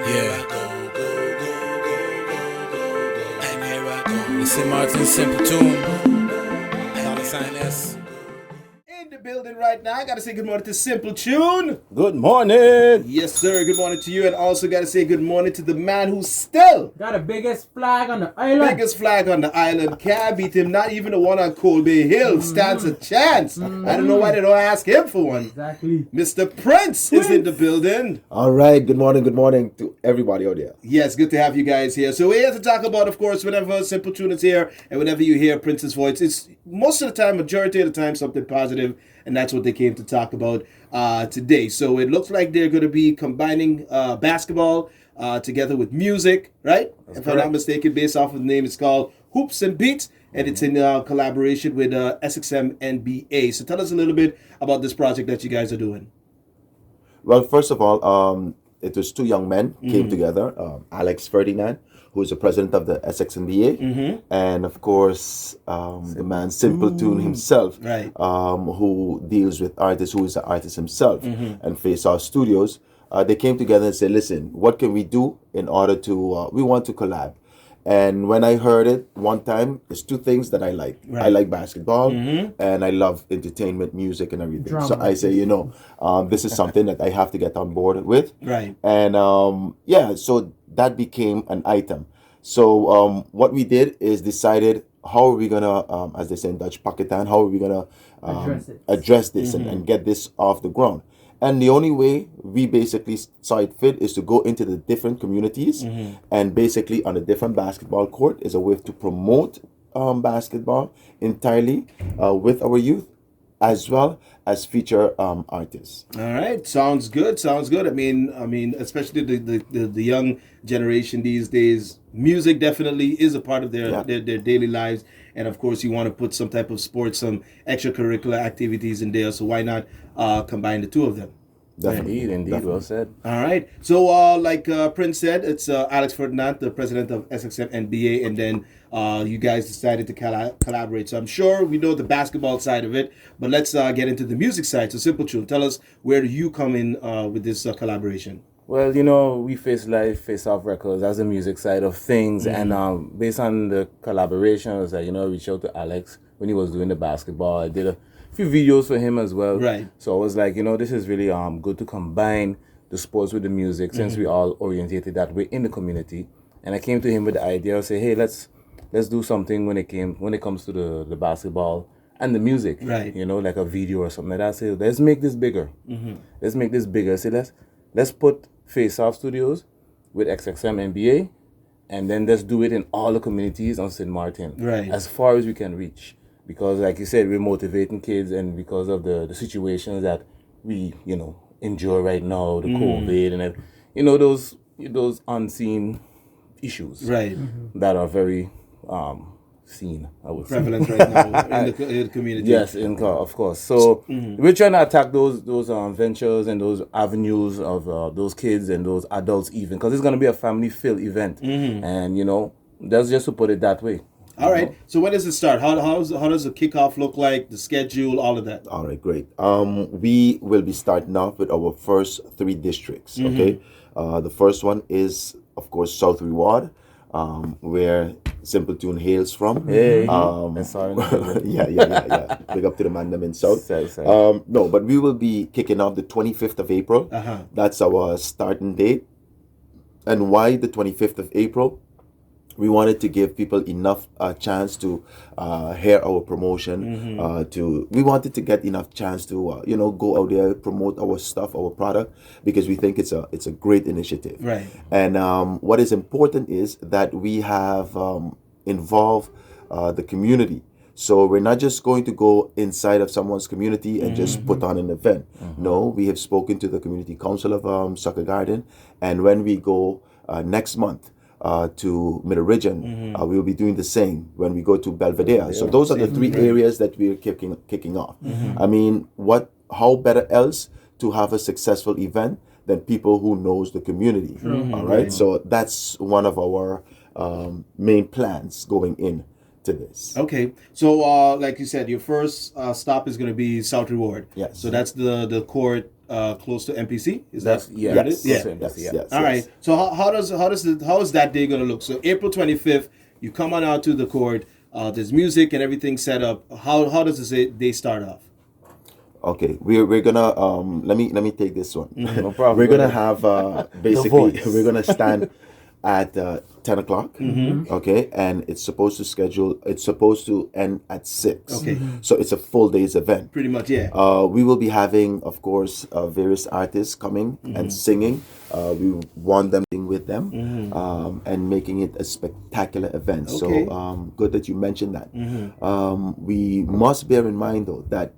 Yeah. It's in Martin Simpletune. $S. In the building right now, I gotta say good morning to Simpletune. Good morning. Yes, sir. Good morning to you, and also gotta say good morning to the man who's still got the biggest flag on the island. biggest flag on the island. Can't beat him. Not even the one on Colby Hill stands a chance. I don't know why they don't ask him for one. Exactly. Mr. Prince is in the building. All right. Good morning to everybody out there. Yes, good to have you guys here. So we're here to talk about, of course, whenever Simpletune is here and whenever you hear Prince's voice, it's most of the time, majority of the time, something positive, and that's what they came to talk about today. So it looks like they're going to be combining basketball together with music, right? If I'm not mistaken, based off of the name, it's called Hoops and Beats, and it's in collaboration with SXM NBA. So tell us a little bit about this project that you guys are doing. Well, first of all, it was two young men came together. Alex Ferdinand, who is the president of the SXM NBA, and of course the man Simpletune himself, Right. Who deals with artists, who is an artist himself, and FaceoffStudioz. They came together and said, "Listen, what can we do in order to? We want to collab." And when I heard it one time, there's two things that I like. Right. I like basketball, and I love entertainment, music, and everything. Drama. So I say, this is something that I have to get on board with. Right. And so that became an item. So what we did is decided how are we gonna, as they say in Dutch, pakitan, how are we gonna address this and get this off the ground. And the only way we basically saw it fit is to go into the different communities and basically on a different basketball court is a way to promote basketball entirely with our youth as well as feature artists. All right, sounds good. I mean, especially the young generation these days, music definitely is a part of their daily lives, and of course, you want to put some type of sports, some extracurricular activities in there. So why not combine the two of them? Indeed, well said. All right. So, like Prince said, it's Alex Ferdinand, the president of SXM NBA, and then you guys decided to collaborate. So I'm sure we know the basketball side of it, but let's get into the music side. So, Simpletune, tell us, where do you come in with this collaboration? Well, we Face-Off Records as the music side of things, and based on the collaboration, I was like, I reached out to Alex when he was doing the basketball. I did a few videos for him as well. Right. So I was like, this is really good to combine the sports with the music since we all orientated that way in the community. And I came to him with the idea of say, hey, let's do something when it comes to the basketball and the music. Right. Like a video or something like that. I say, let's make this bigger. Let's make this bigger. Say let's put FaceoffStudioz with SXM NBA, and then let's do it in all the communities on St. Martin. Right. As far as we can reach. Because like you said, we're motivating kids, and because of the situations that we, enjoy right now, the COVID and those unseen issues. Right. That are very seen, I would say. Prevalent right now in the community. Yes, of course. So we're trying to attack those ventures and those avenues of those kids and those adults even, because it's going to be a family-filled event. And, that's just to put it that way. All right. So when does it start? How does the kickoff look like? The schedule, all of that. All right, great. We will be starting off with our first 3 districts. Okay, the first one is of course South Reward, where Simpletune hails from. Hey, yeah. Big up to the man them in South. Sorry. No, but we will be kicking off the 25th of April. That's our starting date. And why the 25th of April? We wanted to give people enough chance to hear our promotion. We wanted to get enough chance to go out there, promote our stuff, our product, because we think it's a great initiative. Right. And what is important is that we have involved the community. So we're not just going to go inside of someone's community and just put on an event. No, we have spoken to the community council of Soccer Garden, and when we go next month to Middle Region, we will be doing the same when we go to Belvedere. So those are the 3 areas that we're kicking off. I mean, how better else to have a successful event than people who knows the community? All right. So that's one of our main plans going in to this. Okay, so like you said, your first stop is going to be South Reward. Yes. So that's the court close to MPC. Is that Yeah, what it is? yes, Yeah. yes. All right. So how is that day gonna look? So April 25th, you come on out to the court. There's music and everything set up. How does this day start off? Okay, we're gonna let me take this one. No problem. We're gonna have basically voice. we're gonna stand at 10 o'clock. Okay, and it's supposed to end at 6. Okay. So it's a full day's event. Pretty much, yeah. We will be having, of course, various artists coming and singing. We want them sing with them and making it a spectacular event. Okay. So good that you mentioned that. We must bear in mind though that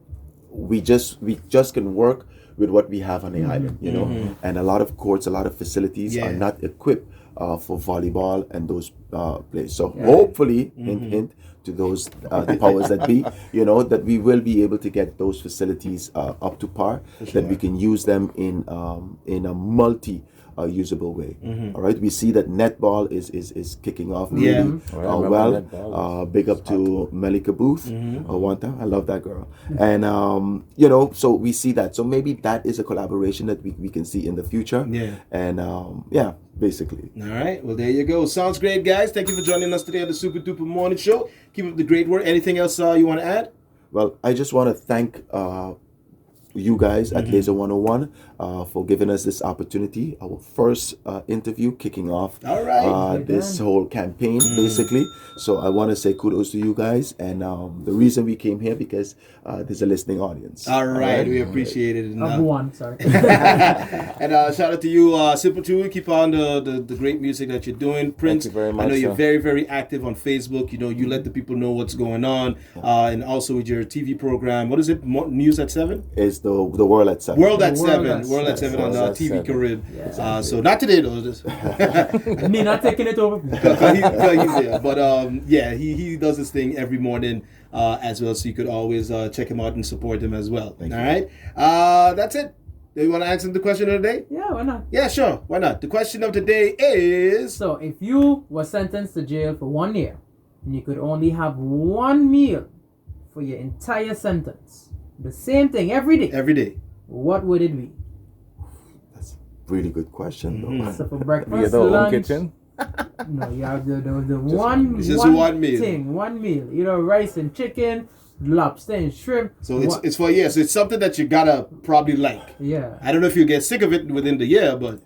we just can work with what we have on the island, you know, and a lot of courts, a lot of facilities are not equipped for volleyball and those plays. So hopefully, hint to those the powers that be, you know, that we will be able to get those facilities up to par, that we can use them in a multi usable way. All right, we see that netball is kicking off really well. Big up to Melika Booth, Wanta. I love that girl. And you know, so we see that. So maybe that is a collaboration that we can see in the future. Yeah. And yeah, basically. All right. Well, there you go. Sounds great, guys. Thank you for joining us today on the Super Duper Morning Show. Keep up the great work. Anything else you want to add? Well, I just want to thank you guys at LASER101 for giving us this opportunity, our first interview kicking off All right. this whole campaign, basically. So I want to say kudos to you guys, and the reason we came here because there's a listening audience. All right. We appreciate it. And, One, sorry. and shout out to you, Simpletune. Keep on the great music that you're doing. Prince, you very I know much, you're sir. very, very active on Facebook. You know, you let the people know what's going on. And also with your TV program. What is it? News at 7? It's the World at 7. World at World 7. at World at 7 on World at TV 7. Carib. Yeah. So not today, though. Just Me not taking it over. he's there. But yeah, he does his thing every morning as well. So you could always check him out and support him as well. All right. That's it. Do you want to answer the question of the day? Yeah, why not? Yeah, sure. Why not? The question of the day is... So, if you were sentenced to jail for 1 year and you could only have one meal for your entire sentence, the same thing every day, Every day. what would it be? That's a really good question, though. So for We breakfast, have our own lunch, kitchen. no, you have the one it's just one meal. thing, one meal. You know, rice and chicken, lobster and shrimp. So it's for so it's something that you gotta probably like. Yeah. I don't know if you get sick of it within the year, but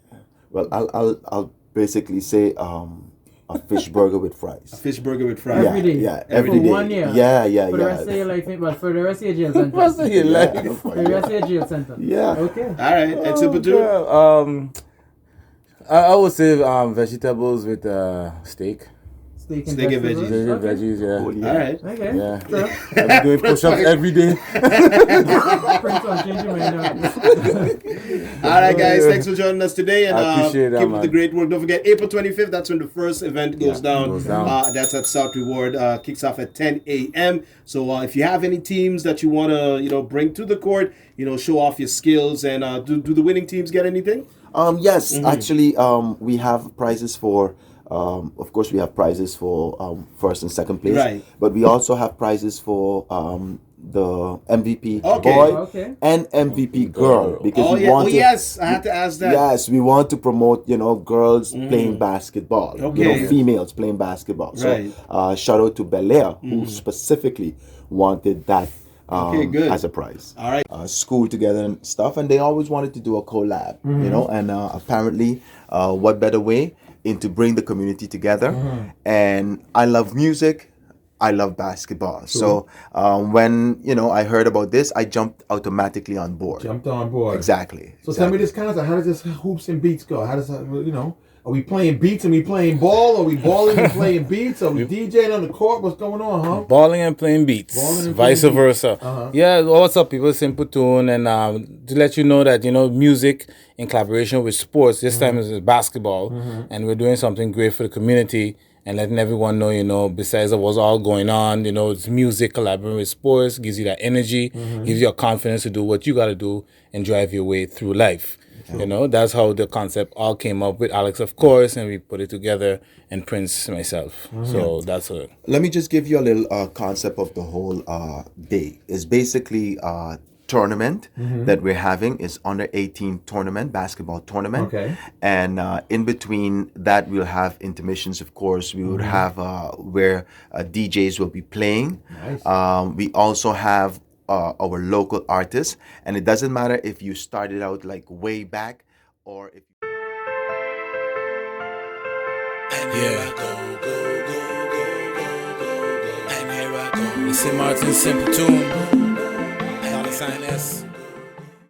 Well, I'll basically say a fish burger with fries. fish burger with fries. Every day. Yeah, For every day. 1 year. Yeah. For the rest of your life, but for the rest of your jail sentence. What's the life? For the rest of your jail sentence. Yeah. Okay. All right, and Super Dude. Girl, I would say vegetables with steak. Steak and Steak and vegetables. veggies. Veggies, veggies, yeah. Oh, yeah. All right. Okay. Yeah. Sure. I've been doing push-ups every day. Prince on changing my mind. All right, guys. Thanks for joining us today, and I appreciate that, keep up man. the great work. Don't forget, April 25th. That's when the first event goes down. goes down. That's at South Reward. Kicks off at 10 a.m. So if you have any teams that you want to, bring to the court, show off your skills, and do the winning teams get anything? Yes, actually, we have prizes for. Of course, we have prizes for first and second place. Right. But we also have prizes for the MVP Okay. boy Okay. and MVP girl because Oh we yeah. want Oh to. yes. I had to ask that. Yes, we want to promote, girls playing basketball, Okay. females playing basketball. Right. So, shout out to Belair, who specifically wanted that Okay, good. as a prize. All right. School together and stuff, and they always wanted to do a collab, and apparently, what better way to bring the community together? And I love music. I love basketball. So when I heard about this, I jumped automatically on board. Jumped on board. Exactly. So tell me this concept. How does this hoops and beats go? How does that, are we playing beats and we playing ball? Are we balling and playing beats? Are we DJing on the court? What's going on, huh? Balling and playing beats, Balling and vice playing beats. versa. Yeah, what's up, people? Simpletune, and to let you know that music in collaboration with sports. This time is basketball, and we're doing something great for the community and letting everyone know. Besides of what's all going on, it's music collaborating with sports gives you that energy, gives you a confidence to do what you got to do and drive your way through life. That's how the concept all came up with Alex, of course, and we put it together, and Prince myself. So that's Let me just give you a little concept of the whole day. It's basically tournament that we're having is under 18 tournament, basketball tournament. Okay. And in between that, we'll have intermissions, of course. We would have where DJs will be playing. Nice. We also have our local artists. And it doesn't matter if you started out like way back or if Yeah. It's in Martin Simpletune. $S.